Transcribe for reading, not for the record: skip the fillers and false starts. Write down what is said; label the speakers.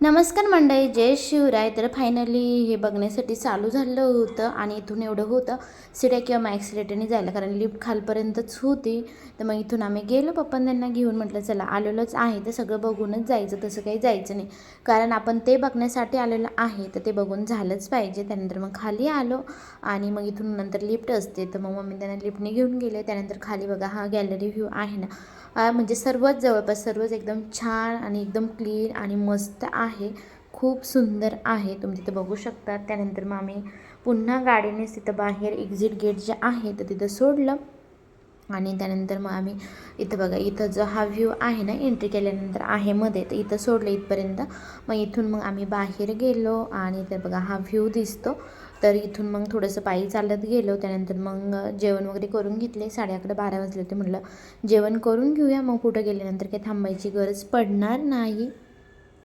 Speaker 1: नमस्कार मंडळी, जय शिवराय. तर फायनली हे बघण्यासाठी चालू झालं होतं आणि इथून एवढं होतं सिड्या किंवा मग ॲक्सिलेटरने जायला, कारण लिफ्ट खालपर्यंतच होती. तर मग इथून आम्ही गेलो पप्पांना घेऊन. म्हटलं चला आलेलोच आहे तर सगळं बघूनच जायचं, तसं काही जायचं नाही, कारण आपण ते बघण्यासाठी आलेलं आहे तर ते बघून झालंच पाहिजे. त्यानंतर मग खाली आलो आणि मग इथून नंतर लिफ्ट असते, तर मग मम्मी त्यांना लिफ्टने घेऊन गेले. त्यानंतर खाली बघा हा गॅलरी व्ह्यू आहे ना, म्हणजे सर्वच जवळपास सर्वच एकदम छान आणि एकदम क्लीन आणि मस्त आहे. खूप सुंदर आहे, तुम्ही तिथं बघू शकता. त्यानंतर मग आम्ही पुन्हा गाडीनेच तिथं बाहेर एक्झिट गेट जे आहे तर तिथं सोडलं आणि त्यानंतर मग आम्ही इथं बघा, इथं जो हा व्ह्यू आहे ना एंट्री केल्यानंतर आहे मध्ये, तर इथं सोडलं इथपर्यंत. मग इथून मग आम्ही बाहेर गेलो आणि तर बघा हा व्ह्यू दिसतो. तर इथून मग थोडंसं पायी चालत गेलो. त्यानंतर मग जेवण वगैरे करून घेतले. 11:30-12 वाजले होते. म्हटलं जेवण करून घेऊया, मग कुठं गेल्यानंतर काही थांबायची गरज पडणार नाही.